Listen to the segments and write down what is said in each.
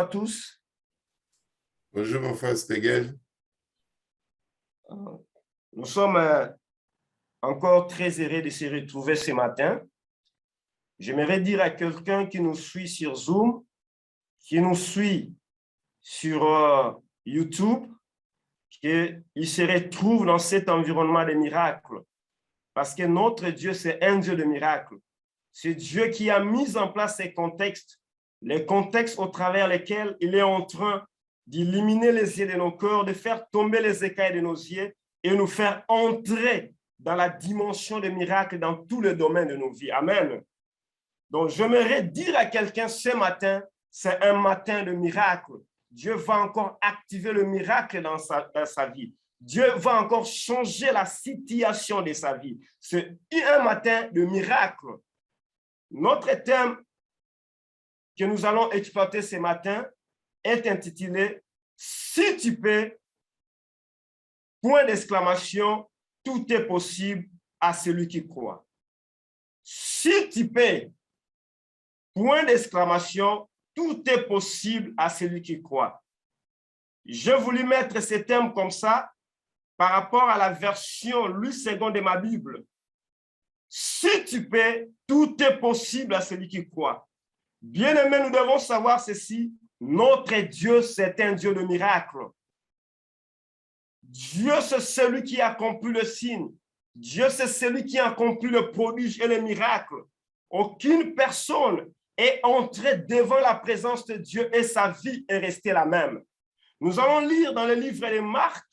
à tous. Bonjour mon frère Stegel. Nous sommes encore très heureux de se retrouver ce matin. J'aimerais dire à quelqu'un qui nous suit sur Zoom, qui nous suit sur YouTube, qu'il se retrouve dans cet environnement de miracles. Parce que notre Dieu, c'est un Dieu de miracles. C'est Dieu qui a mis en place ces contextes, les contextes au travers lesquels il est en train d'illuminer les yeux de nos cœurs, de faire tomber les écailles de nos yeux et nous faire entrer dans la dimension des miracles dans tous les domaines de nos vies. Amen. Donc, j'aimerais dire à quelqu'un ce matin, c'est un matin de miracle. Dieu va encore activer le miracle dans sa vie. Dieu va encore changer la situation de sa vie. C'est un matin de miracle. Notre thème que nous allons exploiter ce matin est intitulé « Si tu peux, point d'exclamation, tout est possible à celui qui croit. » Si tu peux, point d'exclamation, tout est possible à celui qui croit. J'ai voulu mettre ce thème comme ça par rapport à la version Louis II de ma Bible. Si tu peux, tout est possible à celui qui croit. Bien-aimés, nous devons savoir ceci. Notre Dieu, c'est un Dieu de miracles. Dieu, c'est celui qui accomplit le signe. Dieu, c'est celui qui accomplit le prodige et le miracle. Aucune personne est entrée devant la présence de Dieu et sa vie est restée la même. Nous allons lire dans le livre de Marc,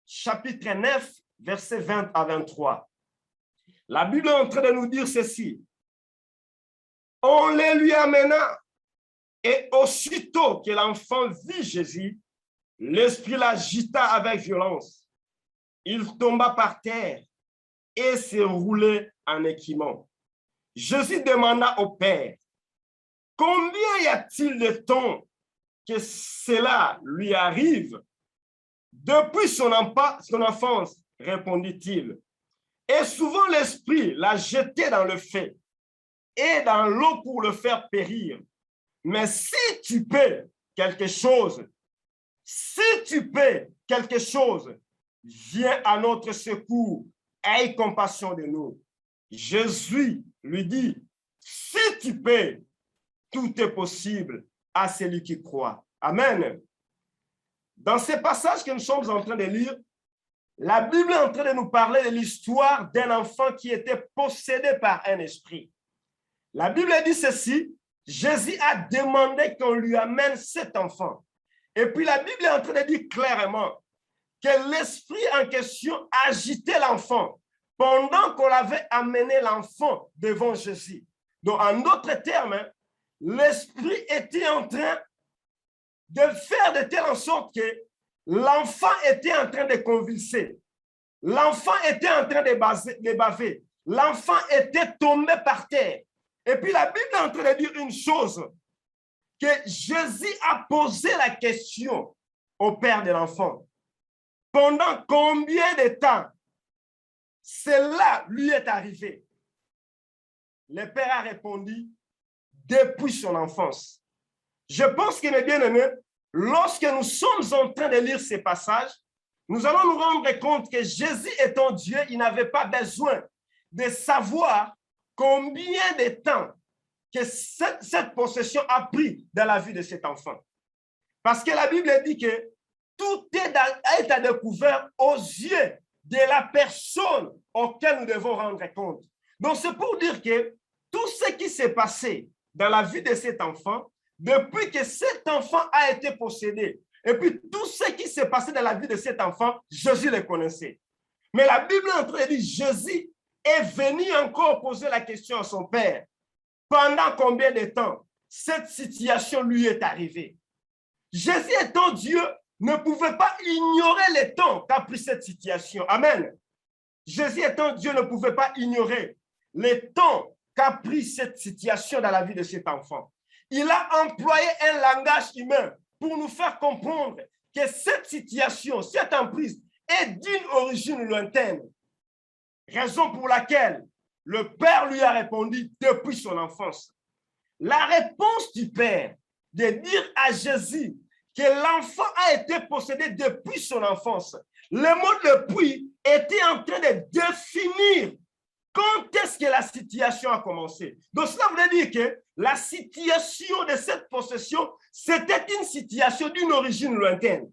chapitre 9, versets 20 à 23. La Bible est en train de nous dire ceci. On les lui amena et aussitôt que l'enfant vit Jésus, l'esprit l'agita avec violence. Il tomba par terre et se roulait en écumant. Jésus demanda au Père, combien y a-t-il de temps que cela lui arrive? Depuis son enfance, répondit-il. Et souvent l'esprit l'a jeté dans le feu et dans l'eau pour le faire périr. Mais si tu peux quelque chose, viens à notre secours, aie compassion de nous. Jésus lui dit, si tu peux, tout est possible à celui qui croit. Amen. Dans ce passage que nous sommes en train de lire, la Bible est en train de nous parler de l'histoire d'un enfant qui était possédé par un esprit. La Bible dit ceci, Jésus a demandé qu'on lui amène cet enfant. Et puis la Bible est en train de dire clairement que l'esprit en question agitait l'enfant pendant qu'on avait amené l'enfant devant Jésus. Donc, en d'autres termes, l'esprit était en train de faire de telle sorte que l'enfant était en train de convulser. L'enfant était en train de baver. L'enfant était tombé par terre. Et puis la Bible est en train de dire une chose, que Jésus a posé la question au père de l'enfant. Pendant combien de temps cela lui est arrivé? Le père a répondu, depuis son enfance. Je pense que, mes bien-aimés, lorsque nous sommes en train de lire ces passages, nous allons nous rendre compte que Jésus étant Dieu, il n'avait pas besoin de savoir combien de temps que cette possession a pris dans la vie de cet enfant. Parce que la Bible dit que tout est à découvert aux yeux de la personne auquel nous devons rendre compte. Donc, c'est pour dire que tout ce qui s'est passé dans la vie de cet enfant, depuis que cet enfant a été possédé, et puis tout ce qui s'est passé dans la vie de cet enfant, Jésus le connaissait. Mais la Bible est en train de dire, Jésus est venu encore poser la question à son père. Pendant combien de temps cette situation lui est arrivée? Jésus étant Dieu ne pouvait pas ignorer le temps qu'a pris cette situation. Amen. Jésus étant Dieu ne pouvait pas ignorer le temps qu'a pris cette situation dans la vie de cet enfant. Il a employé un langage humain pour nous faire comprendre que cette situation, cette emprise est d'une origine lointaine. Raison pour laquelle le père lui a répondu depuis son enfance. La réponse du père de dire à Jésus que l'enfant a été possédé depuis son enfance. Le mot depuis était en train de définir quand est-ce que la situation a commencé. Donc, cela voulait dire que la situation de cette possession, c'était une situation d'une origine lointaine.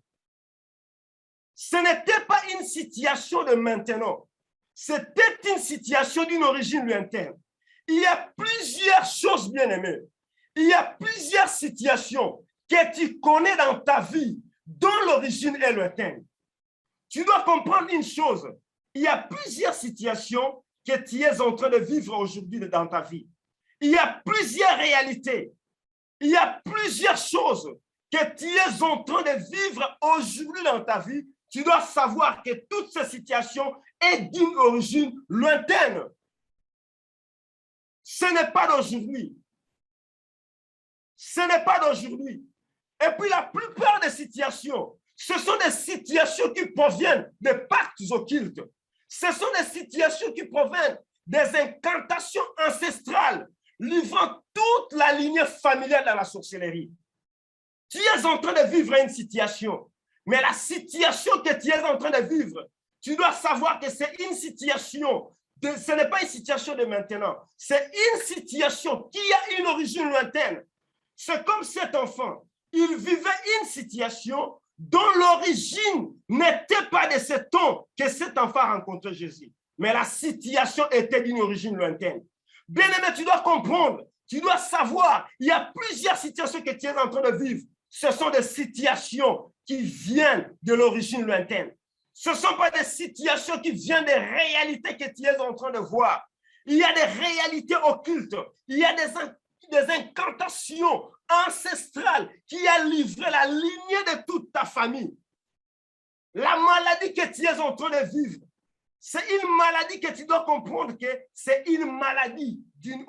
Ce n'était pas une situation de maintenant. C'était une situation d'une origine lointaine. Il y a plusieurs choses, bien-aimées. Il y a plusieurs situations que tu connais dans ta vie dont l'origine est lointaine. Tu dois comprendre une chose. Il y a plusieurs situations que tu es en train de vivre aujourd'hui dans ta vie. Il y a plusieurs réalités. Il y a plusieurs choses que tu es en train de vivre aujourd'hui dans ta vie. Tu dois savoir que toute cette situation est d'une origine lointaine. Ce n'est pas d'aujourd'hui. Ce n'est pas d'aujourd'hui. Et puis la plupart des situations, ce sont des situations qui proviennent des pactes occultes. Ce sont des situations qui proviennent des incantations ancestrales, livrant toute la lignée familiale dans la sorcellerie. Tu es en train de vivre une situation, mais la situation que tu es en train de vivre, tu dois savoir que c'est une situation, ce n'est pas une situation de maintenant, c'est une situation qui a une origine lointaine. C'est comme cet enfant, il vivait une situation dont l'origine n'était pas de ce temps que cet enfant a rencontré Jésus. Mais la situation était d'une origine lointaine. Bien-aimé, tu dois comprendre, tu dois savoir, il y a plusieurs situations que tu es en train de vivre. Ce sont des situations qui viennent de l'origine lointaine. Ce ne sont pas des situations qui viennent des réalités que tu es en train de voir. Il y a des réalités occultes, il y a des incantations ancestrales qui a livré la lignée de toute ta famille. La maladie que tu es en train de vivre, c'est une maladie que tu dois comprendre que c'est une maladie d'une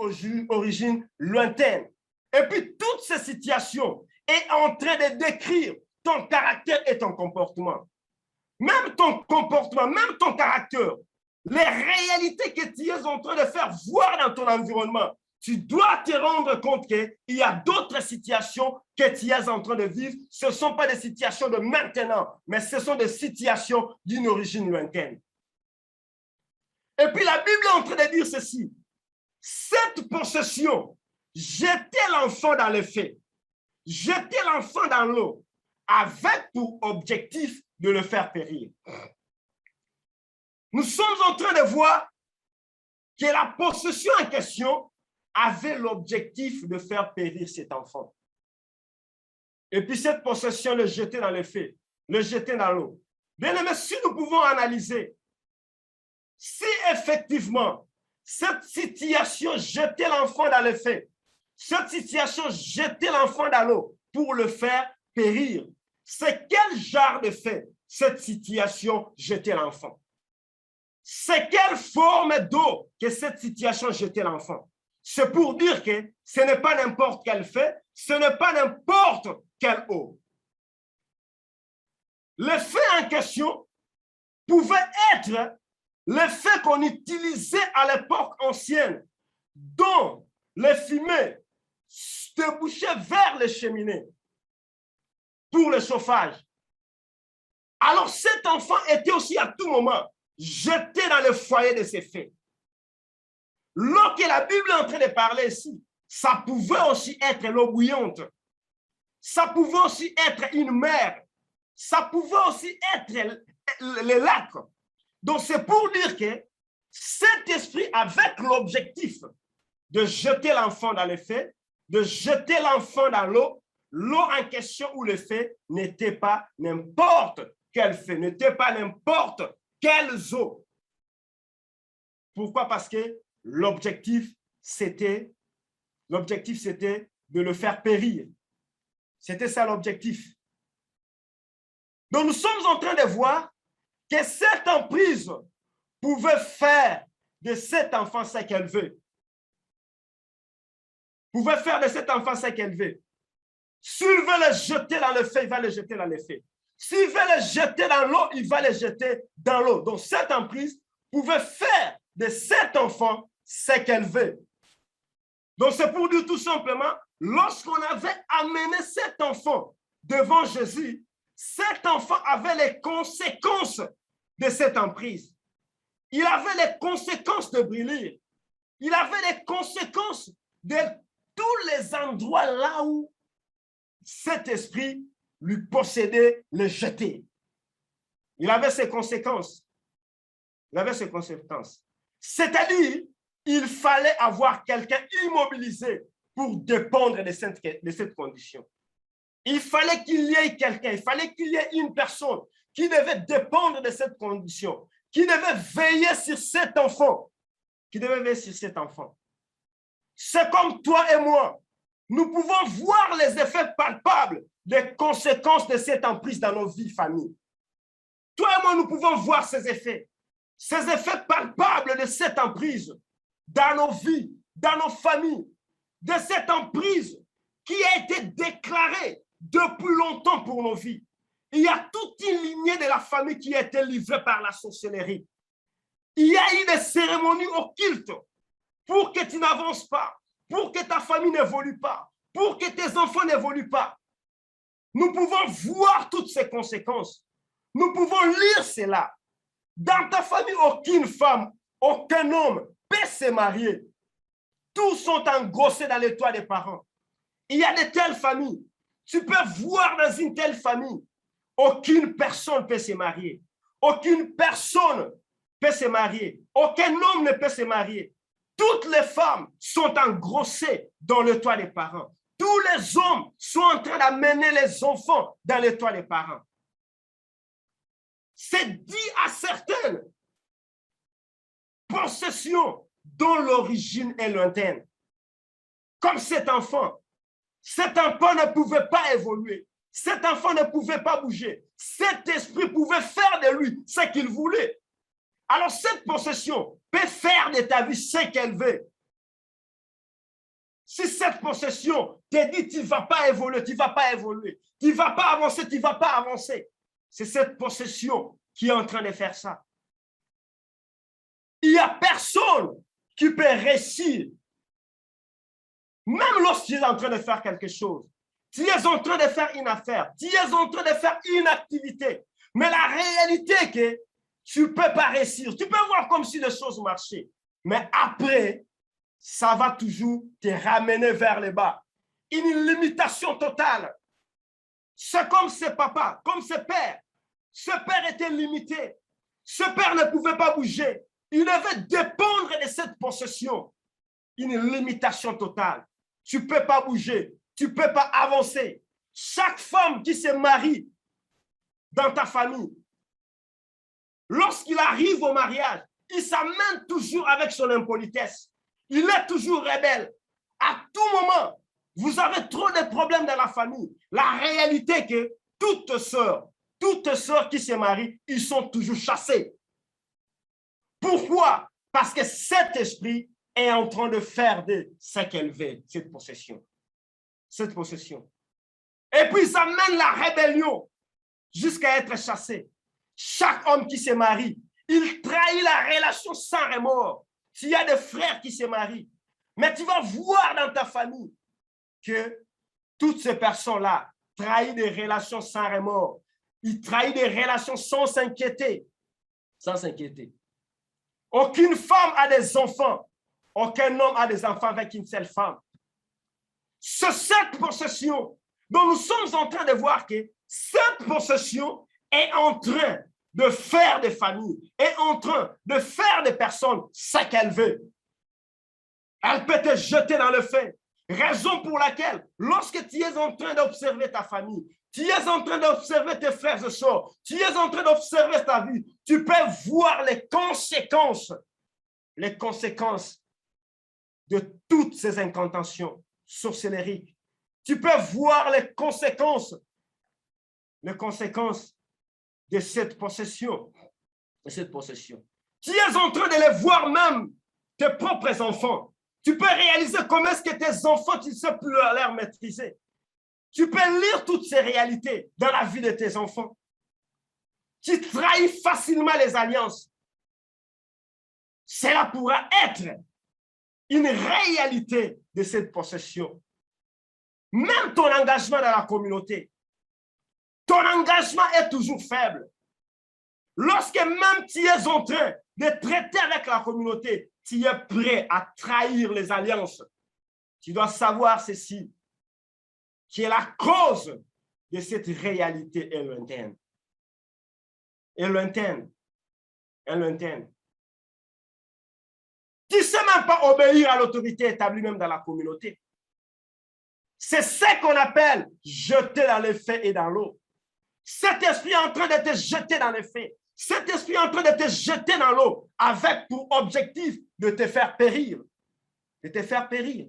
origine lointaine. Et puis, toute cette situation est en train de décrire ton caractère et ton comportement. Même ton comportement, même ton caractère, les réalités que tu es en train de faire voir dans ton environnement, tu dois te rendre compte qu'il y a d'autres situations que tu es en train de vivre. Ce ne sont pas des situations de maintenant, mais ce sont des situations d'une origine lointaine. Et puis la Bible est en train de dire ceci. Cette possession, jeter l'enfant dans le feu, jeter l'enfant dans l'eau, avec pour objectif de le faire périr. Nous sommes en train de voir que la possession en question avait l'objectif de faire périr cet enfant. Et puis cette possession, le jeter dans le feu, le jeter dans l'eau. Bien aimé, si nous pouvons analyser, si effectivement cette situation, jeter l'enfant dans le feu, cette situation, jeter l'enfant dans l'eau pour le faire périr, c'est quel genre de fait cette situation, jeter l'enfant? C'est quelle forme d'eau que cette situation, jeter l'enfant? C'est pour dire que ce n'est pas n'importe quel fait, ce n'est pas n'importe quelle eau. Le fait en question pouvait être le fait qu'on utilisait à l'époque ancienne, dont les fumées débouchaient vers les cheminées pour le chauffage. Alors cet enfant était aussi à tout moment jeté dans le foyer de ses faits. L'eau que la Bible est en train de parler ici, ça pouvait aussi être l'eau bouillante. Ça pouvait aussi être une mer. Ça pouvait aussi être les lacs. Donc, c'est pour dire que cet esprit, avec l'objectif de jeter l'enfant dans le feu, de jeter l'enfant dans l'eau, l'eau en question ou le feu n'était pas n'importe quel feu, n'était pas n'importe quelles eaux. Pourquoi? Parce que l'objectif, c'était de le faire périr. C'était ça l'objectif. Donc, nous sommes en train de voir que cette emprise pouvait faire de cet enfant ce qu'elle veut. Pouvait faire de cet enfant ce qu'elle veut. S'il veut le jeter dans le feu, il va le jeter dans le feu. S'il veut le jeter dans l'eau, il va le jeter dans l'eau. Donc, cette emprise pouvait faire de cet enfant ce qu'elle veut. Donc, c'est pour dire tout simplement lorsqu'on avait amené cet enfant devant Jésus, cet enfant avait les conséquences de cette emprise. Il avait les conséquences de brûler. Il avait les conséquences de tous les endroits là où cet esprit lui possédait, le jetait. Il avait ses conséquences. Il avait ses conséquences. C'est-à-dire, il fallait avoir quelqu'un immobilisé pour dépendre de cette condition. Il fallait qu'il y ait quelqu'un, il fallait qu'il y ait une personne qui devait dépendre de cette condition, qui devait veiller sur cet enfant, C'est comme toi et moi. Nous pouvons voir les effets palpables des conséquences de cette emprise dans nos vies, famille. Toi et moi, nous pouvons voir ces effets palpables de cette emprise dans nos vies, dans nos familles, de cette emprise qui a été déclarée depuis longtemps pour nos vies. Il y a toute une lignée de la famille qui a été livrée par la sorcellerie. Il y a eu des cérémonies occultes pour que tu n'avances pas, pour que ta famille n'évolue pas, pour que tes enfants n'évoluent pas. Nous pouvons voir toutes ces conséquences. Nous pouvons lire cela. Dans ta famille, aucune femme, aucun homme peut se marier. Tous sont engrossés dans les toits des parents. Il y a de telles familles. Tu peux voir dans une telle famille, aucune personne peut se marier. Aucune personne peut se marier. Aucun homme ne peut se marier. Toutes les femmes sont engrossées dans le toit des parents. Tous les hommes sont en train d'amener les enfants dans le toit des parents. C'est dit à certaines possessions dont l'origine est lointaine. Comme cet enfant ne pouvait pas évoluer. Cet enfant ne pouvait pas bouger. Cet esprit pouvait faire de lui ce qu'il voulait. Alors cette possession peut faire de ta vie ce qu'elle veut. Si cette possession te dit tu ne vas pas évoluer, tu ne vas pas évoluer, tu ne vas pas avancer, tu ne vas pas avancer, c'est cette possession qui est en train de faire ça. Il n'y a personne qui peut réussir. Même lorsqu'il est en train de faire quelque chose, tu es en train de faire une affaire, tu es en train de faire une activité, mais la réalité est que tu ne peux pas réussir. Tu peux voir comme si les choses marchaient, mais après, ça va toujours te ramener vers le bas. Une limitation totale. C'est comme ce papa, comme ce père. Ce père était limité. Ce père ne pouvait pas bouger. Il devait dépendre de cette possession. Une limitation totale. Tu ne peux pas bouger. Tu ne peux pas avancer. Chaque femme qui se marie dans ta famille, lorsqu'il arrive au mariage, il s'amène toujours avec son impolitesse. Il est toujours rebelle. À tout moment, vous avez trop de problèmes dans la famille. La réalité est que toutes sœurs qui se marient, ils sont toujours chassés. Pourquoi? Parce que cet esprit est en train de faire de ce qu'elle veut, cette possession. Cette possession. Et puis, ça mène la rébellion jusqu'à être chassé. Chaque homme qui se marie, il trahit la relation sans remords. S'il y a des frères qui se marient, mais tu vas voir dans ta famille que toutes ces personnes-là trahissent des relations sans remords. Ils trahissent des relations sans s'inquiéter. Sans s'inquiéter. Aucune femme a des enfants. Aucun homme a des enfants avec une seule femme. C'est cette possession dont nous sommes en train de voir que cette possession est en train de faire des familles, est en train de faire des personnes ce qu'elle veut. Elle peut te jeter dans le feu. Raison pour laquelle, lorsque tu es en train d'observer ta famille, tu es en train d'observer tes frères et sœurs, tu es en train d'observer ta vie, tu peux voir les conséquences de toutes ces incantations sorcellériques. Tu peux voir les conséquences de cette possession. Tu es en train de les voir même, tes propres enfants. Tu peux réaliser comment est-ce que tes enfants, tu ne sais plus les maîtriser. Tu peux lire toutes ces réalités dans la vie de tes enfants. Tu trahis facilement les alliances. Cela pourra être une réalité de cette possession. même ton engagement dans la communauté, ton engagement est toujours faible. Lorsque même tu es en train de traiter avec la communauté, tu es prêt à trahir les alliances. Tu dois savoir ceci, qui est la cause de cette réalité est lointaine. Est lointaine. Est lointaine. Tu ne sais même pas obéir à l'autorité établie même dans la communauté. C'est ce qu'on appelle jeter dans les faits et dans l'eau. Cet esprit est en train de te jeter dans les faits. Cet esprit est en train de te jeter dans l'eau avec pour objectif de te faire périr. De te faire périr.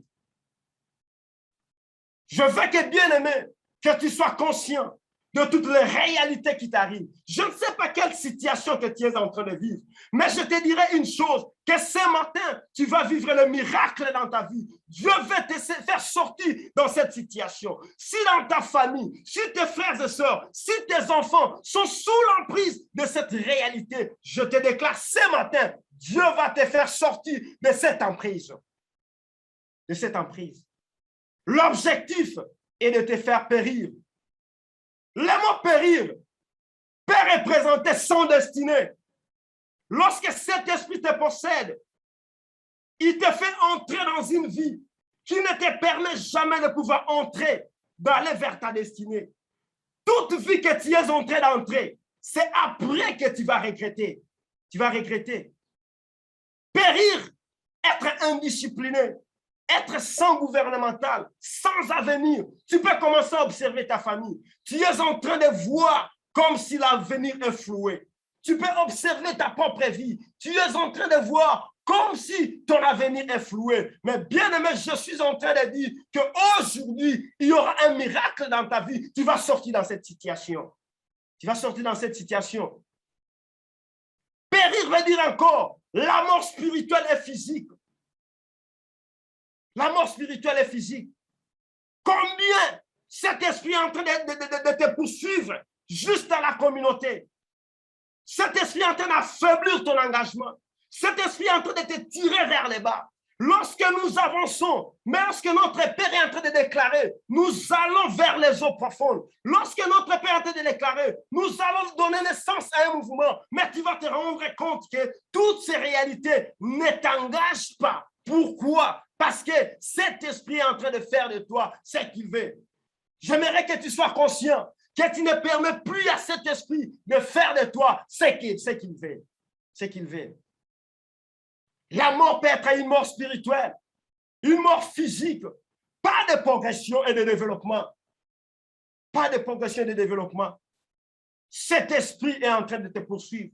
Je veux que, bien-aimé, que tu sois conscient de toutes les réalités qui t'arrivent. Je ne sais pas quelle situation que tu es en train de vivre, mais je te dirai une chose, que ce matin, tu vas vivre le miracle dans ta vie. Dieu veut te faire sortir dans cette situation. Si dans ta famille, si tes frères et sœurs, si tes enfants sont sous l'emprise de cette réalité, je te déclare ce matin, Dieu va te faire sortir de cette emprise. De cette emprise. L'objectif est de te faire périr. Le mot périr peut représenter sans destinée. Lorsque cet esprit te possède, il te fait entrer dans une vie qui ne te permet jamais de pouvoir entrer, d'aller vers ta destinée. Toute vie que tu es en train d'entrer, c'est après que tu vas regretter. Tu vas regretter. Périr, être indiscipliné, être sans gouvernemental, sans avenir. Tu peux commencer à observer ta famille. Tu es en train de voir comme si l'avenir est floué. Tu peux observer ta propre vie. Tu es en train de voir comme si ton avenir est floué. Mais bien aimé, je suis en train de dire qu'aujourd'hui, il y aura un miracle dans ta vie. Tu vas sortir dans cette situation. Tu vas sortir dans cette situation. Périr veut dire encore la mort spirituelle et physique. La mort spirituelle et physique. Combien cet esprit est en train de te poursuivre juste dans la communauté. Cet esprit est en train d'affaiblir ton engagement. Cet esprit est en train de te tirer vers les bas. Lorsque nous avançons, mais lorsque notre Père est en train de déclarer, nous allons vers les eaux profondes. Lorsque notre Père est en train de déclarer, nous allons donner naissance à un mouvement. Mais tu vas te rendre compte que toutes ces réalités ne t'engagent pas. Pourquoi? Parce que cet esprit est en train de faire de toi ce qu'il veut. J'aimerais que tu sois conscient que tu ne permets plus à cet esprit de faire de toi ce qu'il veut. Ce qu'il veut. La mort peut être une mort spirituelle, une mort physique, pas de progression et de développement. Pas de progression et de développement. Cet esprit est en train de te poursuivre.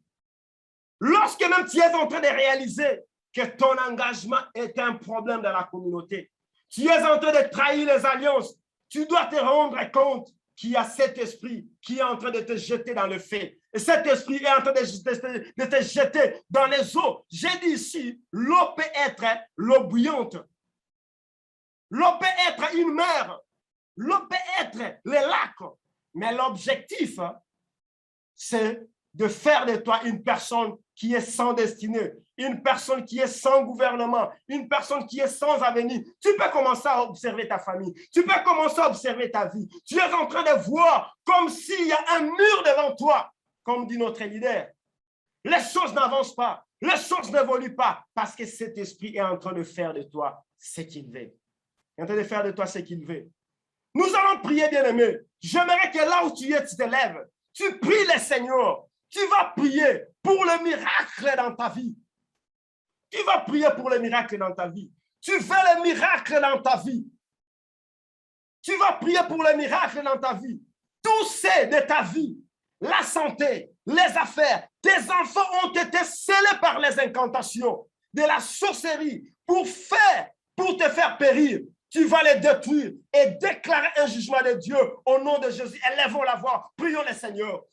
Lorsque même tu es en train de réaliser que ton engagement est un problème dans la communauté, tu es en train de trahir les alliances, tu dois te rendre compte qu'il y a cet esprit qui est en train de te jeter dans le feu. Et cet esprit est en train de te jeter dans les eaux. J'ai dit ici, l'eau peut être l'eau bouillante. L'eau peut être une mer. L'eau peut être les lacs. Mais l'objectif, c'est de faire de toi une personne qui est sans destinée, une personne qui est sans gouvernement, une personne qui est sans avenir. Tu peux commencer à observer ta famille, tu peux commencer à observer ta vie. Tu es en train de voir comme s'il y a un mur devant toi, comme dit notre leader. Les choses n'avancent pas, les choses n'évoluent pas, parce que cet esprit est en train de faire de toi ce qu'il veut. Il est en train de faire de toi ce qu'il veut. Nous allons prier, bien-aimé. J'aimerais que là où tu es, tu te lèves. Tu pries le Seigneur. Tu vas prier pour le miracle dans ta vie. Tu vas prier pour le miracle dans ta vie. Tu veux le miracle dans ta vie. Tu vas prier pour le miracle dans ta vie. Tout c'est de ta vie. La santé, les affaires. Tes enfants ont été scellés par les incantations de la sorcellerie pour te faire périr. Tu vas les détruire et déclarer un jugement de Dieu au nom de Jésus. Élevons la voix. Prions le Seigneur.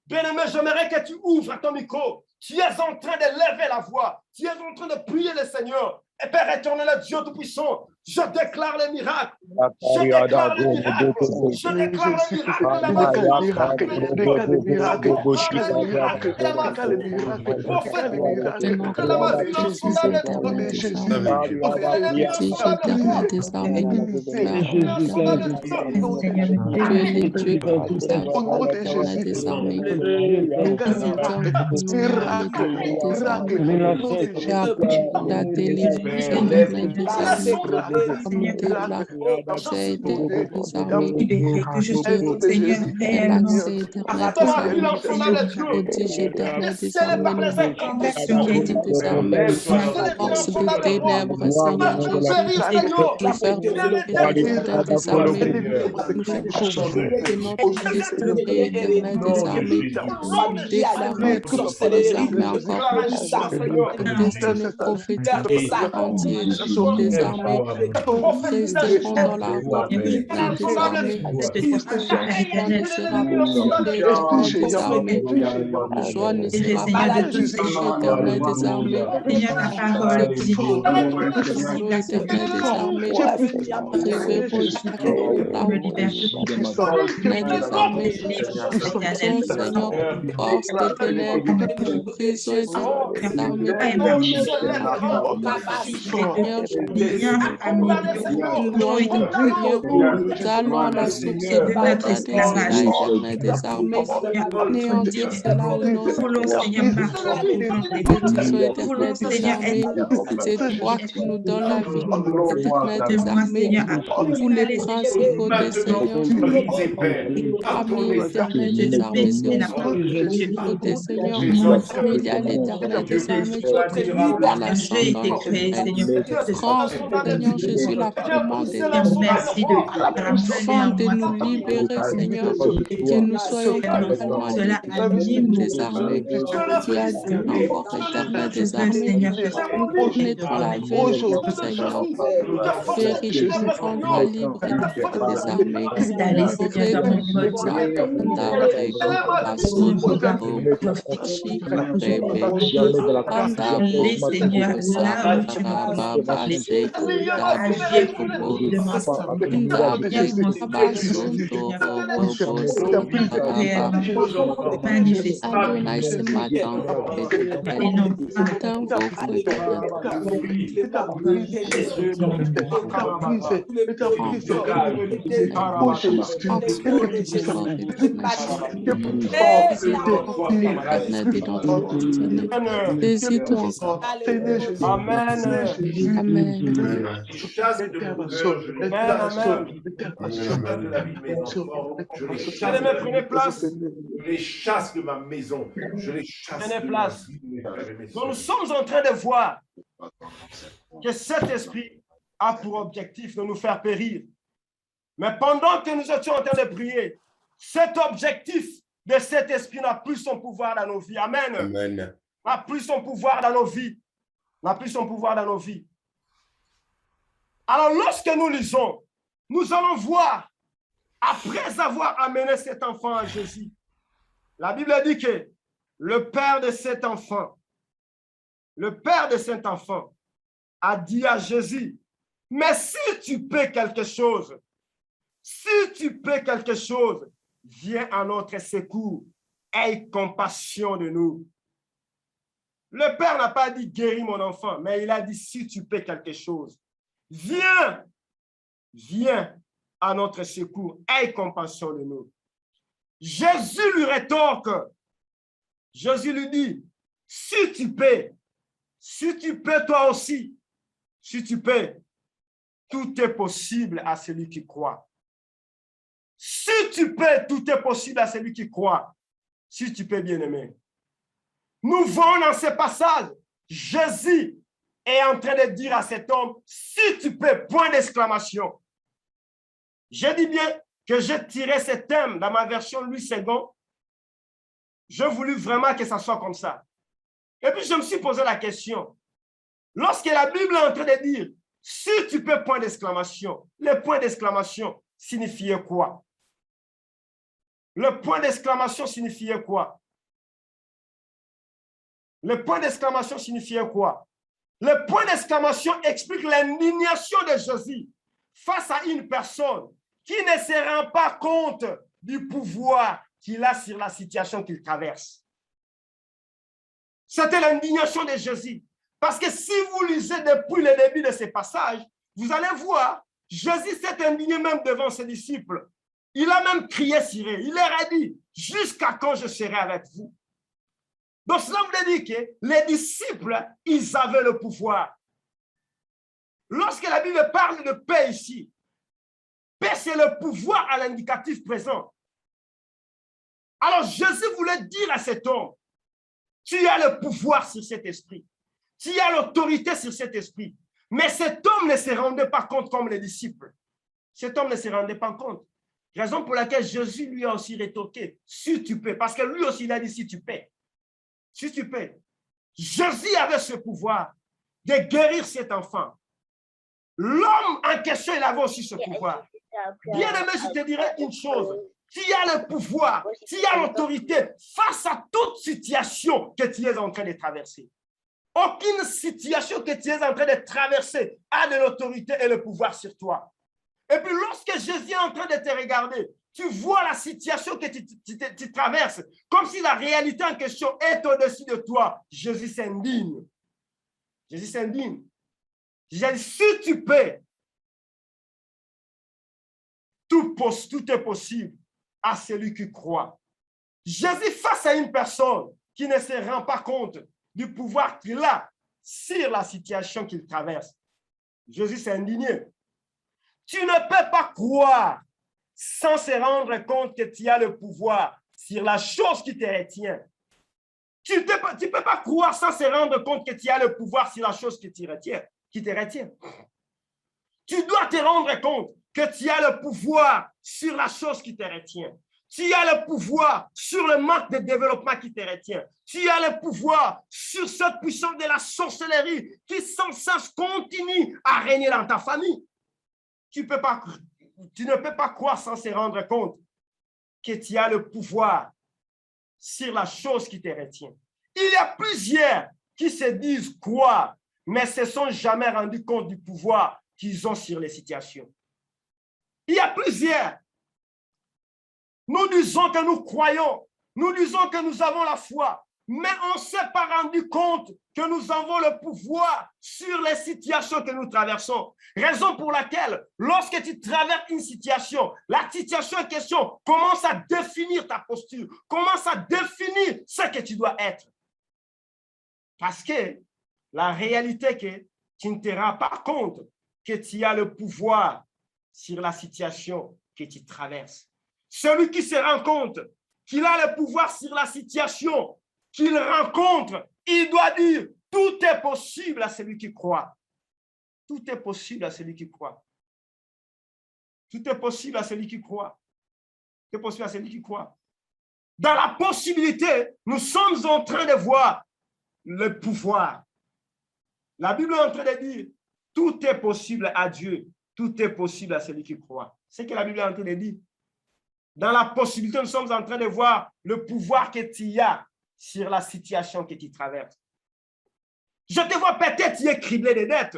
Bien-aimé, j'aimerais que tu ouvres ton micro. Tu es en train de lever la voix. Tu es en train de prier le Seigneur. Et Père éternel, Dieu Tout-Puissant, je déclare les miracles. Je déclare les miracles. Je déclare les miracles de la la délivrance éternelle des armées, comme nous déclarons, j'ai été désarmé, l'accès éternel des armées, prodige éternel des armées, prodige des armées, force des ténèbres, Seigneur Jésus, nous faire briller l'étendard des armées, nous faire briller notre destinée éternelle des armées, déclarons toutes les armées encore plus, destinée prophétique entière des armées, resteront dans la route des armées, joie ne sera plus des armées, joie ne sera pas éternel des armées, éternel des armées, révérons la des armées, Seigneur, force des ténèbres, prison des armées, nous allons à la source de Bata des éternel des armées, néantir cela au nom de bénédiction éternelle des armées, c'est toi qui nous donnes la vie éternelle des armées, tous les principaux des seigneurs, famille éternelle des armées, c'est au nom des seigneurs, familial éternel des armées, tu occupes à l'ascendant éternel, prends, Seigneur Jésus, la commande afin de nous libérer, Seigneur, que nous soyons totalement libres des armées. Tu as dit encore éternel des armées, nous connaîtrons la vérité, Seigneur. Vérité nous rendra libres des armées. Adonai, ce matin, Je les chasse de ma maison. Je les chasse de ma maison. Nous sommes en train de voir que cet esprit a pour objectif de nous faire périr. Mais pendant que nous étions en train de prier, cet objectif de cet esprit n'a plus son pouvoir dans nos vies. Amen. Amen. N'a plus son pouvoir dans nos vies. N'a plus son pouvoir dans nos vies. Alors, lorsque nous lisons, nous allons voir, après avoir amené cet enfant à Jésus, la Bible dit que le père de cet enfant a dit à Jésus, mais si tu paies quelque chose, viens à notre secours, aie compassion de nous. Le père n'a pas dit guéris mon enfant, mais il a dit si tu paies quelque chose, viens à notre secours, aie compassion de nous. Jésus lui rétorque, Jésus lui dit, si tu paies toi aussi, si tu paies, tout est possible à celui qui croit. Si tu paies, tout est possible à celui qui croit. Si tu paies, bien-aimé. Nous voyons dans ce passage, Jésus est en train de dire à cet homme, si tu paies, point d'exclamation. Je dis bien que j'ai tiré ce thème dans ma version Louis II. Je voulais vraiment que ça soit comme ça. Et puis je me suis posé la question. Lorsque la Bible est en train de dire, si tu paies, point d'exclamation, le point d'exclamation signifiait quoi? Le point d'exclamation signifiait quoi? Le point d'exclamation signifiait quoi? Le point d'exclamation explique l'indignation de Jésus face à une personne qui ne se rend pas compte du pouvoir qu'il a sur la situation qu'il traverse. C'était l'indignation de Jésus. Parce que si vous lisez depuis le début de ces passages, vous allez voir, Jésus s'est indigné même devant ses disciples. Il a même crié sur eux. Il leur a dit, jusqu'à quand je serai avec vous? Donc cela voulait dire que les disciples, ils avaient le pouvoir. Lorsque la Bible parle de paix ici, paix c'est le pouvoir à l'indicatif présent. Alors Jésus voulait dire à cet homme, tu as le pouvoir sur cet esprit. Tu as l'autorité sur cet esprit. Mais cet homme ne se rendait pas compte comme les disciples. Cet homme ne se rendait pas compte. Raison pour laquelle Jésus lui a aussi rétorqué, si tu peux. Parce que lui aussi, il a dit, si tu peux. Si tu peux. Jésus avait ce pouvoir de guérir cet enfant. L'homme en question, il avait aussi ce pouvoir. Bien aimé, je te dirais une chose. Tu as le pouvoir, tu as l'autorité face à toute situation que tu es en train de traverser. Aucune situation que tu es en train de traverser a de l'autorité et le pouvoir sur toi. Et puis lorsque Jésus est en train de te regarder, tu vois la situation que tu traverses, comme si la réalité en question est au-dessus de toi. Jésus s'indigne. Jésus s'indigne. Jésus, si tu peux, tout est possible à celui qui croit. Jésus, face à une personne qui ne se rend pas compte du pouvoir qu'il a sur la situation qu'il traverse, Jésus s'est indigné. Tu ne peux pas croire sans se rendre compte que tu as le pouvoir sur la chose qui te retient. Tu ne peux pas croire sans se rendre compte que tu as le pouvoir sur la chose qui te retient. Tu dois te rendre compte que tu as le pouvoir sur la chose qui te retient. Tu as le pouvoir sur le manque de développement qui te retient. Tu as le pouvoir sur cette puissance de la sorcellerie qui sans cesse continue à régner dans ta famille. Tu ne peux pas croire sans se rendre compte que tu as le pouvoir sur la chose qui te retient. Il y a plusieurs qui se disent croire, mais ne se sont jamais rendus compte du pouvoir qu'ils ont sur les situations. Il y a plusieurs. Nous disons que nous croyons, nous disons que nous avons la foi, mais on ne s'est pas rendu compte que nous avons le pouvoir sur les situations que nous traversons. Raison pour laquelle, lorsque tu traverses une situation, la situation en question commence à définir ta posture, commence à définir ce que tu dois être. Parce que la réalité est que tu ne te rends pas compte que tu as le pouvoir sur la situation que tu traverses. Celui qui se rend compte qu'il a le pouvoir sur la situation qu'il rencontre, il doit dire, tout est possible à celui qui croit. Tout est possible à celui qui croit. Tout est possible à celui qui croit. Tout est possible à celui qui croit. Dans la possibilité, nous sommes en train de voir le pouvoir. La Bible est en train de dire, tout est possible à Dieu. Tout est possible à celui qui croit. C'est ce que la Bible est en train de dire. Dans la possibilité, nous sommes en train de voir le pouvoir que tu as sur la situation que tu traverses. Je te vois peut-être y criblé de dettes.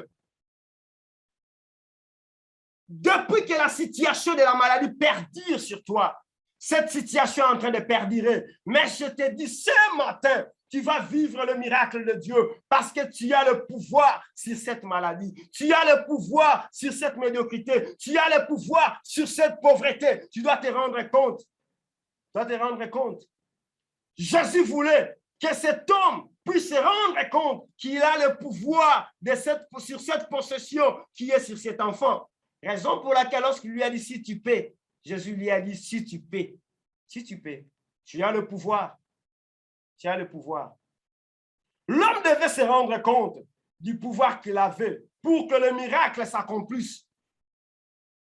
Depuis que la situation de la maladie perdure sur toi, cette situation est en train de perdurer. Mais je te dis, ce matin, tu vas vivre le miracle de Dieu parce que tu as le pouvoir sur cette maladie. Tu as le pouvoir sur cette médiocrité. Tu as le pouvoir sur cette pauvreté. Tu dois te rendre compte. Tu dois te rendre compte. Jésus voulait que cet homme puisse se rendre compte qu'il a le pouvoir sur cette possession qui est sur cet enfant. Raison pour laquelle lorsqu'il lui a dit si tu peux, Jésus lui a dit si tu peux. Si tu peux. Tu as le pouvoir. Tu as le pouvoir. L'homme devait se rendre compte du pouvoir qu'il avait pour que le miracle s'accomplisse.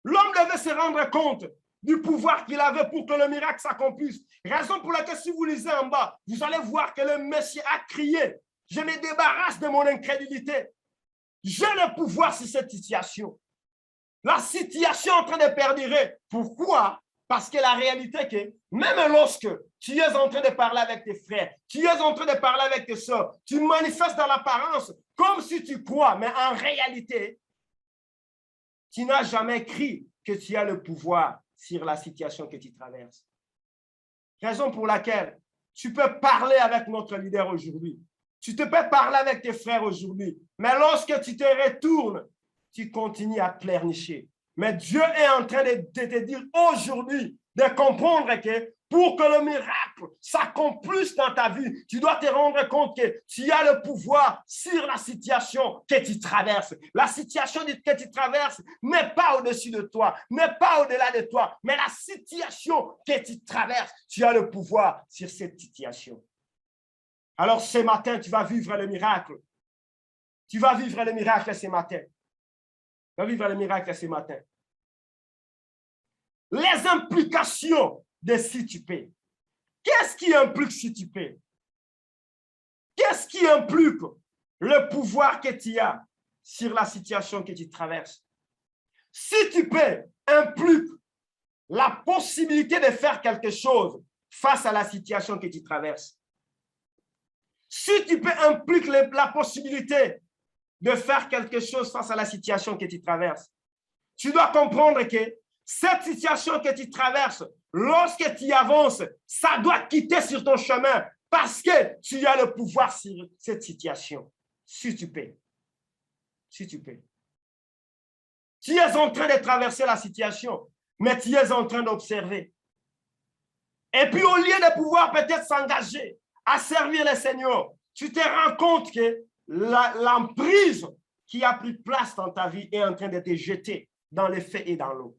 L'homme devait se rendre compte du pouvoir qu'il avait pour que le miracle s'accomplisse. Raison pour laquelle, si vous lisez en bas, vous allez voir que le Messie a crié, je me débarrasse de mon incrédulité. J'ai le pouvoir sur cette situation. La situation est en train de perdurer. Pourquoi? Parce que la réalité est que même lorsque tu es en train de parler avec tes frères, tu es en train de parler avec tes soeurs, tu manifestes dans l'apparence comme si tu crois, mais en réalité, tu n'as jamais cru que tu as le pouvoir sur la situation que tu traverses. Raison pour laquelle tu peux parler avec notre leader aujourd'hui. Tu peux parler avec tes frères aujourd'hui. Mais lorsque tu te retournes, tu continues à pleurnicher. Mais Dieu est en train de te dire aujourd'hui, de comprendre que pour que le miracle s'accomplisse dans ta vie, tu dois te rendre compte que tu as le pouvoir sur la situation que tu traverses. La situation que tu traverses n'est pas au-dessus de toi, n'est pas au-delà de toi, mais la situation que tu traverses, tu as le pouvoir sur cette situation. Alors ce matin, tu vas vivre le miracle. Tu vas vivre le miracle ce matin. Tu vas vivre le miracle ce matin. Les implications de si tu peux. Qu'est-ce qui implique si tu peux? Qu'est-ce qui implique le pouvoir que tu as sur la situation que tu traverses? Si tu peux implique la possibilité de faire quelque chose face à la situation que tu traverses. Si tu peux implique la possibilité de faire quelque chose face à la situation que tu traverses. Tu dois comprendre que cette situation que tu traverses, lorsque tu avances, ça doit quitter sur ton chemin parce que tu as le pouvoir sur cette situation. Si tu peux. Si tu peux. Tu es en train de traverser la situation, mais tu es en train d'observer. Et puis au lieu de pouvoir peut-être s'engager à servir le Seigneur, tu te rends compte que l'emprise qui a pris place dans ta vie est en train de te jeter dans les feux et dans l'eau.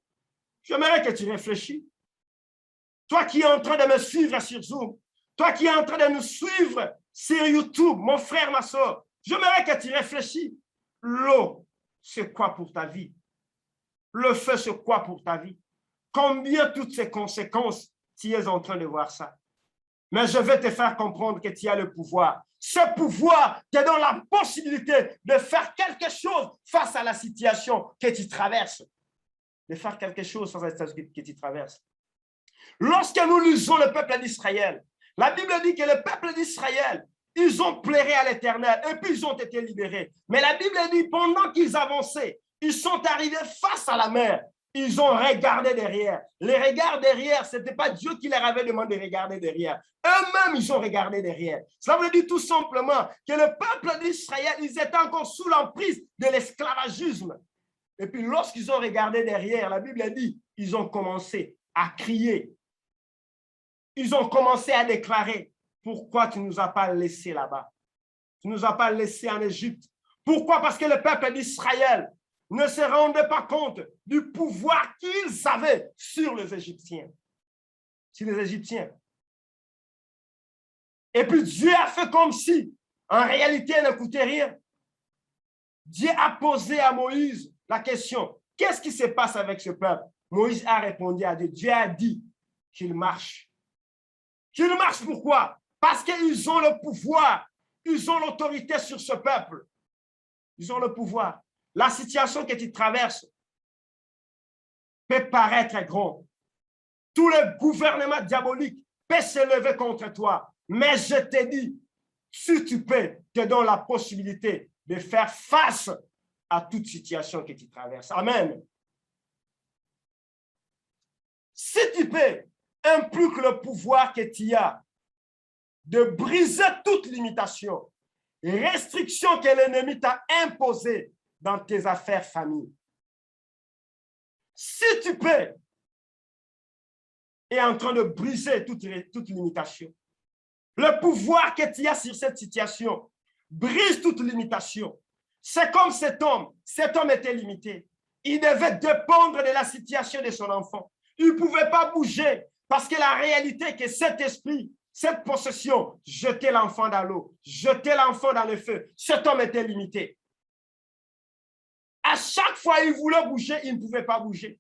J'aimerais que tu réfléchis. Toi qui es en train de me suivre sur Zoom, toi qui es en train de nous suivre sur YouTube, mon frère, ma soeur, j'aimerais que tu réfléchis. L'eau, c'est quoi pour ta vie? Le feu, c'est quoi pour ta vie? Combien toutes ces conséquences, tu es en train de voir ça? Mais je vais te faire comprendre que tu as le pouvoir. Ce pouvoir te donne la possibilité de faire quelque chose face à la situation que tu traverses. De faire quelque chose face à la situation que tu traverses. Lorsque nous lisons le peuple d'Israël, la Bible dit que le peuple d'Israël, ils ont pleuré à l'Éternel et puis ils ont été libérés. Mais la Bible dit, pendant qu'ils avançaient, ils sont arrivés face à la mer. Ils ont regardé derrière. Les regards derrière, ce n'était pas Dieu qui leur avait demandé de regarder derrière. Eux-mêmes, ils ont regardé derrière. Cela veut dire tout simplement que le peuple d'Israël, ils étaient encore sous l'emprise de l'esclavagisme. Et puis, lorsqu'ils ont regardé derrière, la Bible dit, ils ont commencé à crier. Ils ont commencé à déclarer, pourquoi tu ne nous as pas laissés là-bas? Tu ne nous as pas laissés en Égypte. Pourquoi? Parce que le peuple d'Israël ne se rendait pas compte du pouvoir qu'ils avaient sur les Égyptiens. Sur les Égyptiens. Et puis Dieu a fait comme si, en réalité, elle ne coûtait rien. Dieu a posé à Moïse la question, qu'est-ce qui se passe avec ce peuple? Moïse a répondu à Dieu. Dieu a dit qu'il marche. Qu'il marche pourquoi? Parce qu'ils ont le pouvoir, ils ont l'autorité sur ce peuple. Ils ont le pouvoir. La situation que tu traverses peut paraître grande. Tout le gouvernement diabolique peut se lever contre toi. Mais je te dis, si tu peux, te donne la possibilité de faire face à toute situation que tu traverses. Amen. Si tu peux, implique le pouvoir que tu as de briser toute limitation, restriction que l'ennemi t'a imposée dans tes affaires famille. Si tu peux, est en train de briser toute limitation. Le pouvoir que tu as sur cette situation brise toute limitation. C'est comme cet homme était limité. Il devait dépendre de la situation de son enfant. Il ne pouvait pas bouger parce que la réalité est que cet esprit, cette possession, jetait l'enfant dans l'eau, jetait l'enfant dans le feu. Cet homme était limité. À chaque fois qu'il voulait bouger, il ne pouvait pas bouger.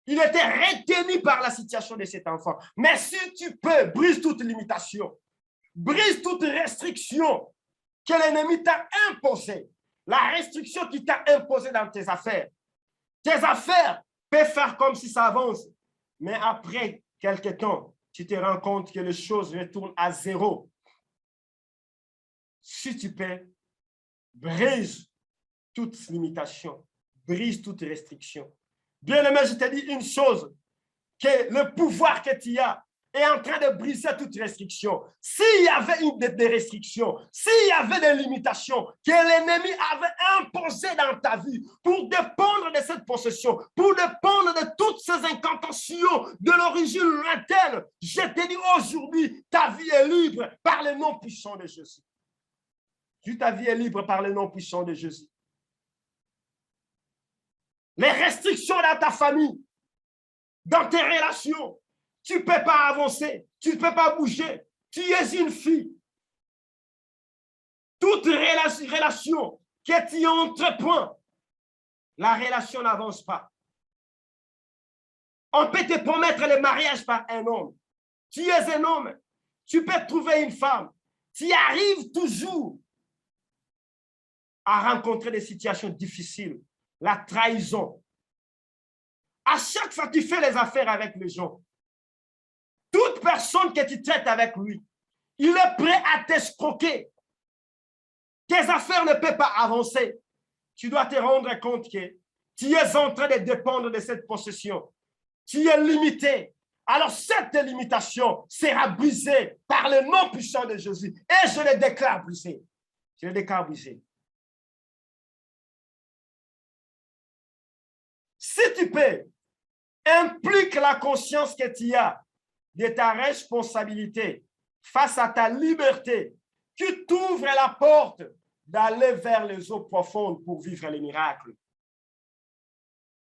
Il était retenu par la situation de cet enfant. Mais si tu peux, brise toute limitation, brise toute restriction que l'ennemi t'a imposée, la restriction qui t'a imposée dans tes affaires. Tes affaires peuvent faire comme si ça avance. Mais après quelque temps, tu te rends compte que les choses retournent à zéro. Si tu peux, brise toute limitation, brise toute restriction. Bien-aimé, je te dis une chose, que le pouvoir que tu as est en train de briser toute restriction. S'il y avait des restrictions, s'il y avait des limitations que l'ennemi avait imposées dans ta vie pour dépendre de cette possession, pour dépendre de toutes ces incantations de l'origine lointaine, je te dis aujourd'hui, ta vie est libre par le nom puissant de Jésus. Ta vie est libre par le nom puissant de Jésus. Les restrictions dans ta famille, dans tes relations, tu ne peux pas avancer, tu ne peux pas bouger, tu es une fille. Toute relation que tu entreprends, la relation n'avance pas. On peut te promettre le mariage par un homme. Tu es un homme, tu peux trouver une femme. Tu arrives toujours à rencontrer des situations difficiles, la trahison. À chaque fois que tu fais les affaires avec les gens, toute personne que tu traites avec lui, il est prêt à t'escroquer. Tes affaires ne peuvent pas avancer. Tu dois te rendre compte que tu es en train de dépendre de cette possession. Tu es limité. Alors cette limitation sera brisée par le nom puissant de Jésus. Et je le déclare brisé. Je le déclare brisé. Si tu peux, implique la conscience que tu as de ta responsabilité face à ta liberté, qui t'ouvre la porte d'aller vers les eaux profondes pour vivre les miracles.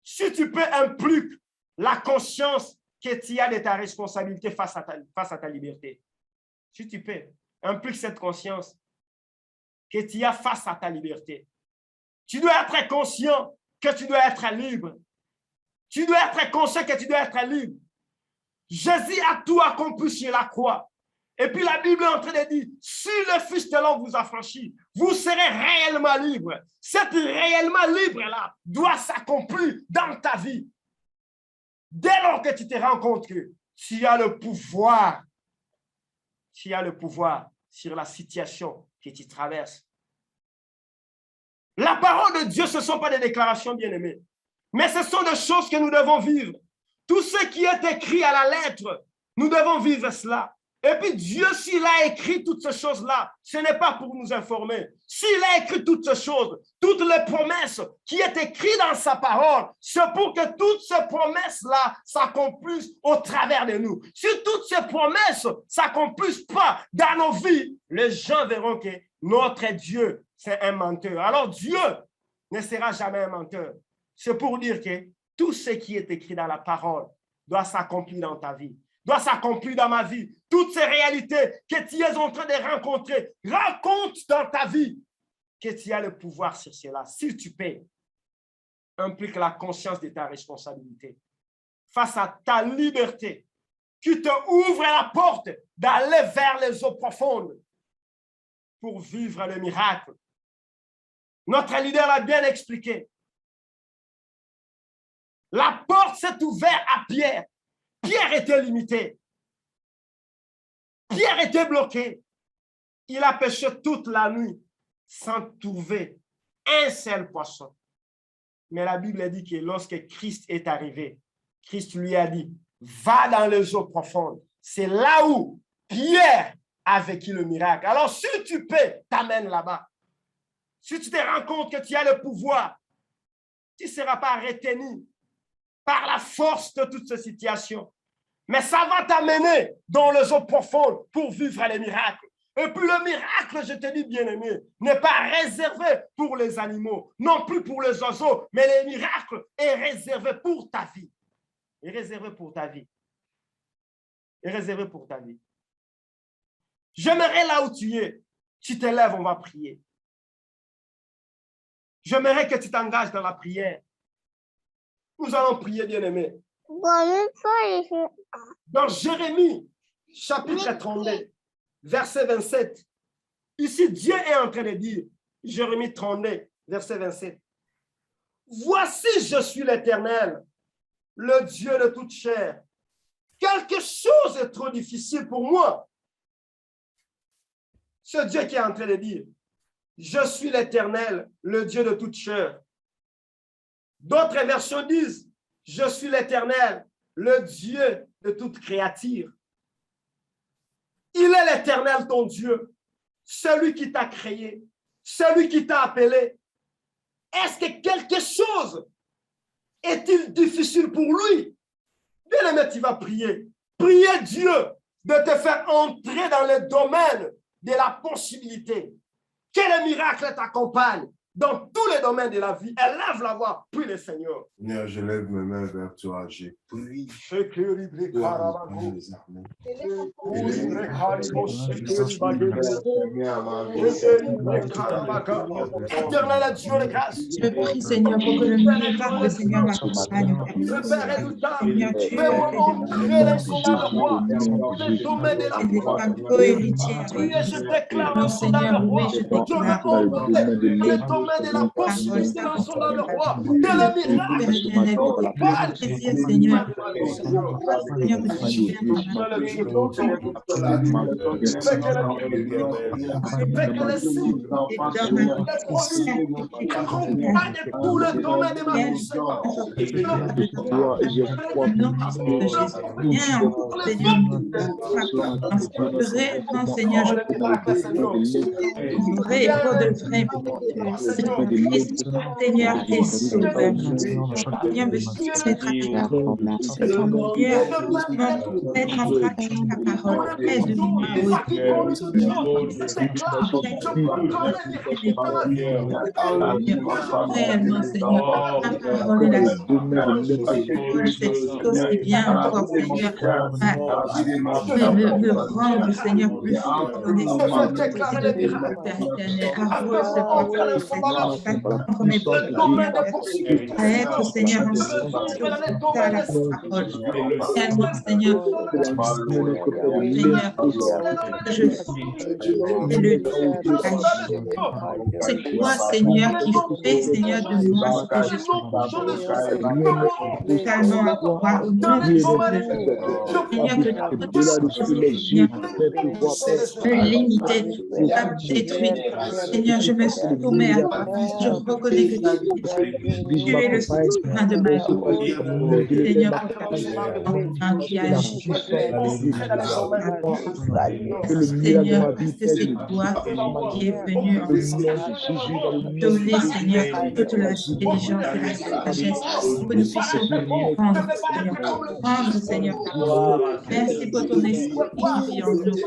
Si tu peux, implique la conscience que tu as de ta responsabilité face à ta liberté. Si tu peux, implique cette conscience que tu as face à ta liberté. Tu dois être conscient que tu dois être libre. Tu dois être conscient que tu dois être libre. Jésus a tout accompli sur la croix. Et puis la Bible est en train de dire, si le Fils de l'homme vous affranchit, vous serez réellement libre. Cette réellement libre-là doit s'accomplir dans ta vie. Dès lors que tu te rends compte que tu as le pouvoir sur la situation que tu traverses. La parole de Dieu, ce ne sont pas des déclarations bien-aimées, mais ce sont des choses que nous devons vivre. Tout ce qui est écrit à la lettre, nous devons vivre cela. Et puis Dieu, s'il a écrit toutes ces choses-là, ce n'est pas pour nous informer. S'il a écrit toutes ces choses, toutes les promesses qui sont écrites dans sa parole, c'est pour que toutes ces promesses-là s'accomplissent au travers de nous. Si toutes ces promesses ne s'accomplissent pas dans nos vies, les gens verront que notre Dieu, c'est un menteur. Alors Dieu ne sera jamais un menteur. C'est pour dire que tout ce qui est écrit dans la parole doit s'accomplir dans ta vie, doit s'accomplir dans ma vie. Toutes ces réalités que tu es en train de rencontrer, raconte dans ta vie que tu as le pouvoir sur cela. Si tu peux, implique la conscience de ta responsabilité face à ta liberté qui te ouvre la porte d'aller vers les eaux profondes pour vivre le miracle. Notre leader l'a bien expliqué. La porte s'est ouverte à Pierre. Pierre était limité. Pierre était bloqué. Il a pêché toute la nuit sans trouver un seul poisson. Mais la Bible dit que lorsque Christ est arrivé, Christ lui a dit, va dans les eaux profondes. C'est là où Pierre a vécu le miracle. Alors si tu peux, t'amènes là-bas. Si tu te rends compte que tu as le pouvoir, tu ne seras pas retenu par la force de toutes ces situations. Mais ça va t'amener dans les eaux profondes pour vivre les miracles. Et puis le miracle, je te dis bien-aimé, n'est pas réservé pour les animaux, non plus pour les oiseaux, mais le miracle est réservé pour ta vie. Est réservé pour ta vie. Est réservé pour ta vie. J'aimerais là où tu te lèves, on va prier. J'aimerais que tu t'engages dans la prière. Nous allons prier, bien-aimé. Dans Jérémie, chapitre 32, verset 27, ici, Dieu est en train de dire, Jérémie 32, verset 27, « Voici, je suis l'Éternel, le Dieu de toute chair. quelque chose est trop difficile pour moi. Ce Dieu qui est en train de dire, je suis l'Éternel, le Dieu de toute chair. D'autres versions disent, je suis l'Éternel, le Dieu de toute créature. Il est l'Éternel, ton Dieu, celui qui t'a créé, celui qui t'a appelé. Est-ce que quelque chose est-il difficile pour lui? Bien-aimé, tu vas prier. Priez Dieu de te faire entrer dans le domaine de la possibilité. Que le miracle t'accompagne dans tous les domaines de la vie. Élève la voix, prie le Seigneur. Seigneur, je lève mes mains vers toi. Je prie. Éternel Dieu de grâce. Je prie, Seigneur, pour que le miracle, Seigneur, m'accompagne. Seigneur, tu fais-moi entrer dans son roi, le domaine de la je déclare dans son Seigneur, oui, je je déclare le domaine de la possibilité dans son roi, de le miracle. Seigneur, pour le domaine de ma vie. Seigneur, vrai, pour de vrai, Seigneur, est sauveur. Seigneur, veut se mettre mettre en pratique ta parole. Aide-moi, réellement, Seigneur, ta parole est la c'est aussi bien encore, Seigneur, me rendre, Seigneur, plus connaissant Père éternel, à recevoir à être, Seigneur, à la parole. Tellement, Seigneur, je fais le c'est toi, Seigneur, qui fait, Seigneur, de moi ce que je suis. Totalement à toi, au nom de Jésus. Seigneur, que tout Seigneur, me limiter, à détruire. Seigneur, je me soumets à toi. Je reconnais que tu es le souverain de ma vie. Seigneur, qui agit. Seigneur, que c'est toi qui es venu donner, Seigneur, toute l'intelligence et la sagesse pour que nous puissions prendre, Seigneur. Merci pour ton esprit qui vit en nous.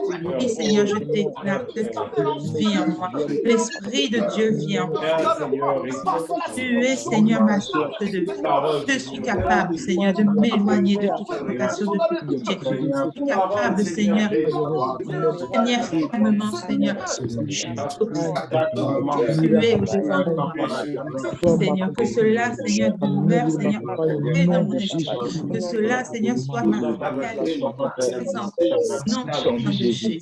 Et Seigneur, je déclare que tu vis en moi. L'Esprit de Dieu vit en moi. Tu es, Seigneur, ma source de vie. Je suis capable, Seigneur, de m'éloigner de toute tentation, de toute pitié. Je suis capable, Seigneur, de tenir fermement, Seigneur. Tu es au-devant de moi. Seigneur, que cela, Seigneur, demeure, Seigneur, dans mon esprit. Que cela, Seigneur, soit ma réalité présente. Non, au nom de Jésus.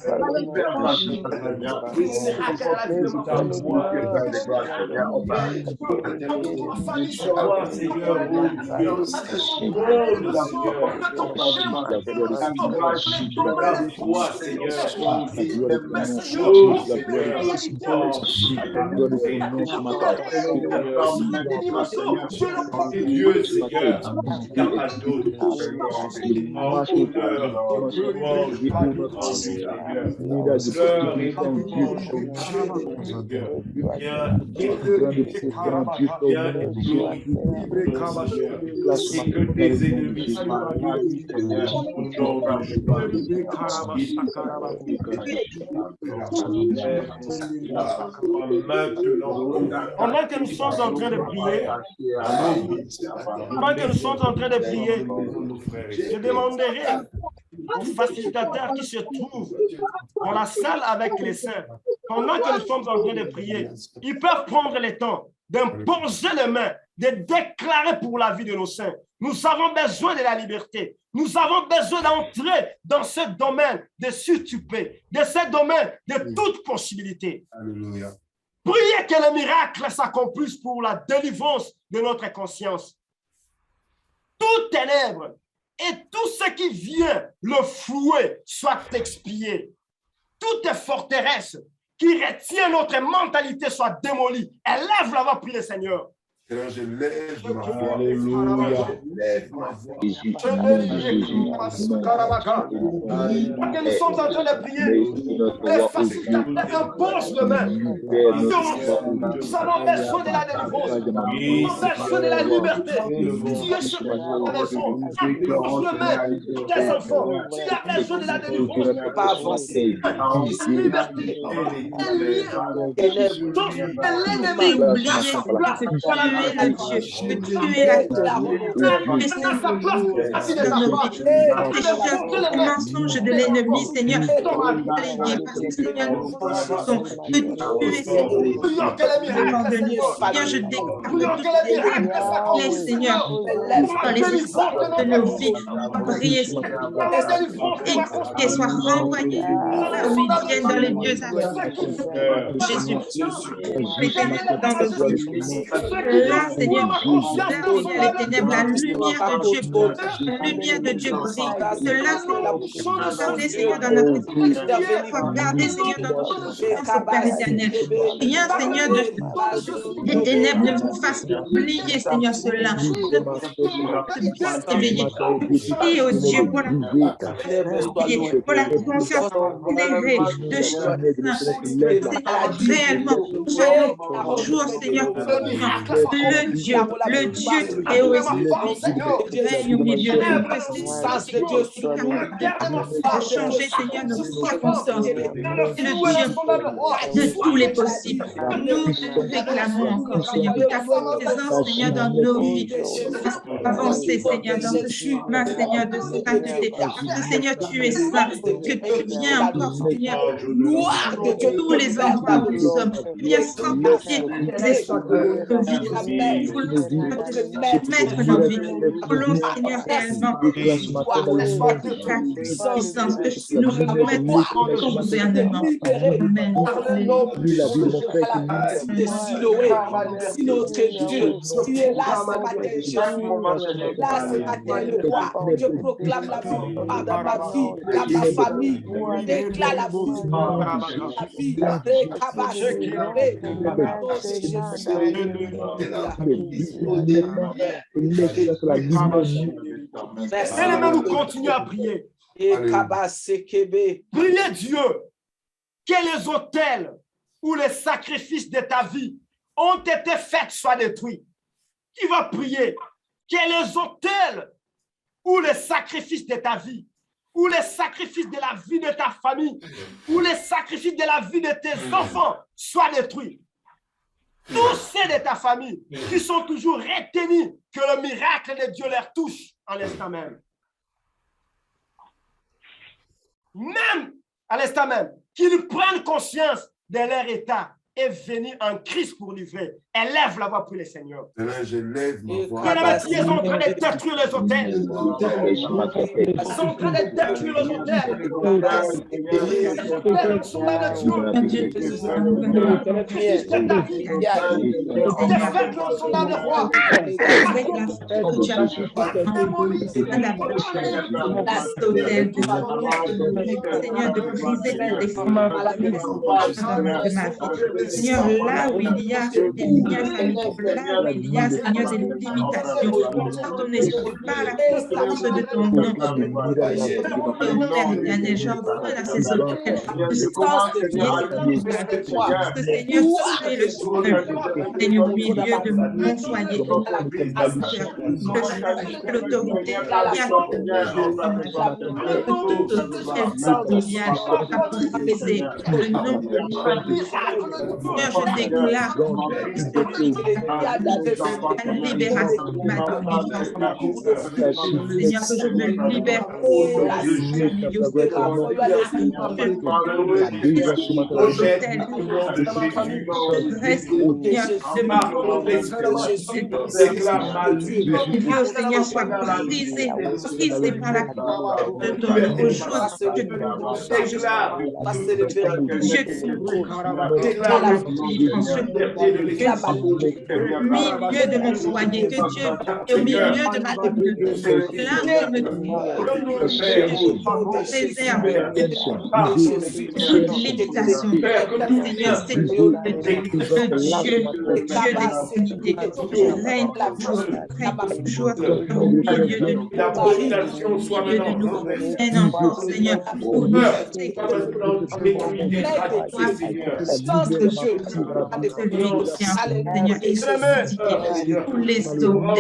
Pendant que nous sommes en train de prier, je demanderai aux facilitateurs qui se trouvent dans la salle avec les saints, pendant que nous sommes en train de prier, ils peuvent prendre le temps d'imposer les mains, de déclarer pour la vie de nos saints. Nous avons besoin de la liberté. Nous avons besoin d'entrer dans ce domaine de surtupé, de ce domaine de toute possibilité. Alléluia. Priez que le miracle s'accomplisse pour la délivrance de notre conscience. Toute ténèbre et tout ce qui vient le flouer soit expié. Toutes les forteresses qui retiennent notre mentalité soient démolies. Élève la voix, prie le Seigneur. Seigneur, je lève ma voix. Alléluia. Je lève ma voix. Que nous sommes en train de prier. Les facilitateurs imposent le main. Nous avons besoin de la délivrance. Nous avons besoin de la liberté. Tu es sur la maison. Impose le main des enfants. Tu as besoin de la délivrance. Pas avancer. Liberté. L'ennemi oublié que tu es le Dieu, que tu es la le mensonge de l'ennemi, Seigneur, balayé parce que Seigneur, nous pensons que tu es Seigneur, je déclare que les Seigneur, dans les histoires de nos vies, briller et qu'elles soient renvoyées là où ils viennent dans les lieux Jésus, les ténèbres dans nos vies. Là, Seigneur, là où il y a les ténèbres, la lumière de Dieu brille. Cela, regardez, Seigneur, dans notre esprit. Regardez, Seigneur, dans notre esprit, Père éternel. Rien, Seigneur, des ténèbres ne vous fasse oublier, Seigneur, cela. Ne bien s'éveiller. Et au Dieu, pour la conscience éclairée de Seigneur, réellement, chaque jour, Seigneur, le Dieu est au règne au milieu de changer, Seigneur, nos circonstances. C'est le Dieu de tous les possibles. Nous réclamons encore, Seigneur, que ta présence, Seigneur, dans nos vies, avancer, Seigneur, dans ce chemin, Seigneur, de sainteté. Parce que, Seigneur, tu es saint, que tu viens encore, Seigneur, de tous les endroits où nous sommes. Tu viens sanctifier les esprits de nos vies. Mettre nos vies. Appelons, Seigneur, réellement ta puissance, que nous remettons ton gouvernement. Amen. Si notre Dieu, tu es là ce matin, Jésus, là ce matin, le roi, je proclame la victoire dans ma vie, dans ma famille, je déclare la vie, Bien-aimés, nous continuons à prier. Priez Dieu que les autels ou les sacrifices de ta vie ont été faits soient détruits. Tu vas prier que les autels ou les sacrifices de ta vie, ou les sacrifices de la vie de ta famille, ou les sacrifices de la vie de tes enfants soient détruits. Tous ceux de ta famille qui sont toujours retenus que le miracle de Dieu leur touche en l'instant même. Même à l'instant même, qu'ils prennent conscience de leur état et venir en Christ pour livrer. Élève la voix pour le Seigneur. Je lève ma voix. Ils sont en train de détruire les hôtels. Ils sont en train de détruire les hôtels. Ils sont là de Dieu. Ils sont là de roi. Seigneur, de briser les défauts de ma vie. Seigneur, là où il y a des lumières familiales, là où il y a, Seigneur, des limitations, par ton esprit, par la puissance de ton nom, Père éternel, j'ordonne à ces hôtels de sanctifier, parce que Seigneur, tu es le seul, Seigneur, au milieu de mon foyer, l'autorité qui a toute familiale à briser le nom de Seigneur, je déclare la libération de ma délivrance. Seigneur, que je me libère Seigneur, soit brisé par la de ton la notre délivrance, vie. au milieu de mon foyer, que Dieu est au milieu de ma communauté. Là où je me trouve, préserve toute lévitation. Seigneur, c'est le Dieu d'excellité, qui règne toujours au milieu de nous. Un enfant, Seigneur, pour nous Sens de Dieu. celui qui a, Seigneur, expliqué tous les sauts non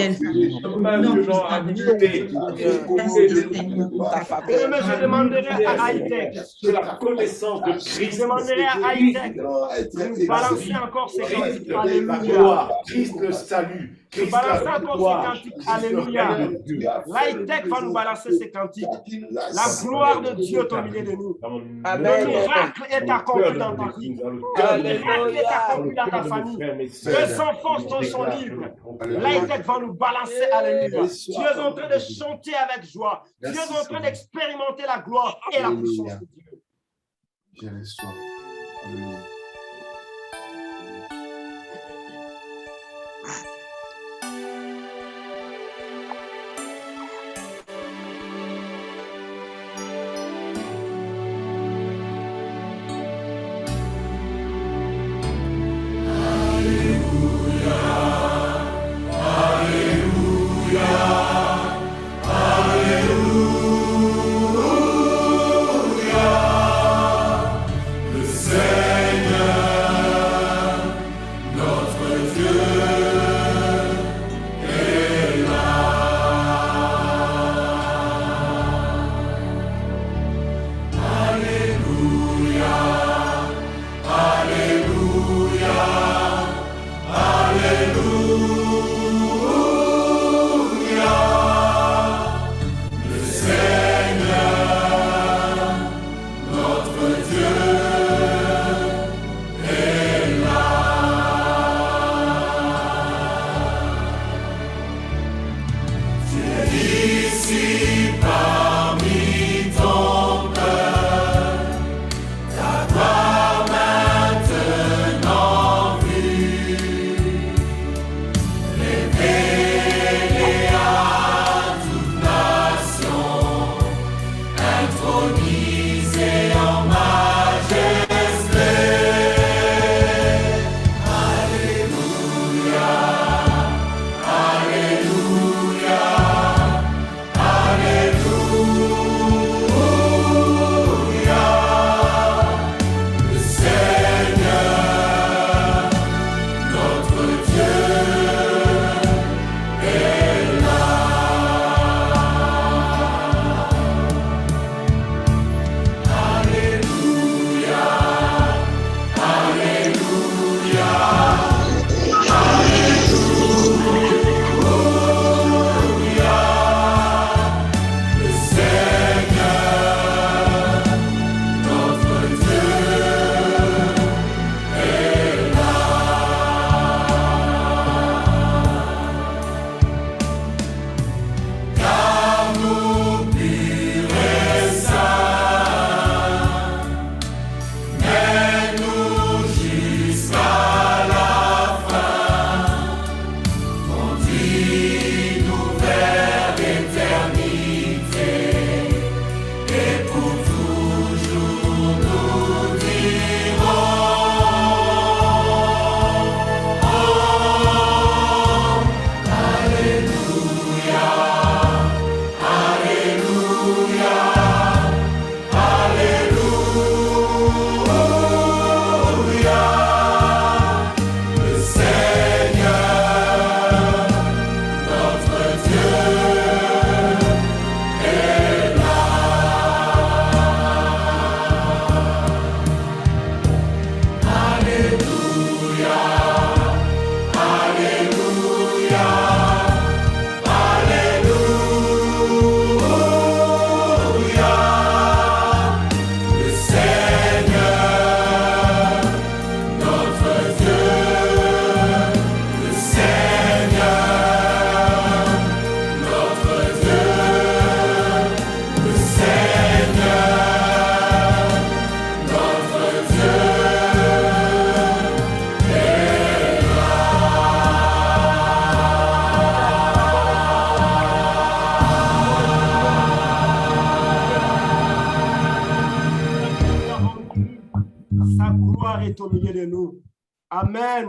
puissants de Merci, Seigneur. Bien-aimé, je demanderai à Hightech. Que la connaissance de Christ. Je demanderai à Hightech de nous balancer encore ces cantiques. La Alléluia. gloire, Christ le salut, Christ Balancer la encore ces gloire, cantiques. Alléluia. L'Hightech va nous balancer ces cantiques. La gloire de Dieu est au milieu de nous. Amen. Le miracle est accompli dans ta vie. Le miracle est accompli dans ta famille. Les enfants sont libres. L'Hightech va nous balancer. Alléluia. Tu es en train de chanter avec joie. Tu es en train d'expérimenter la gloire et la puissance de Dieu. Je reçois. Alléluia. Le Seigneur gloire est au milieu de nous. Amen.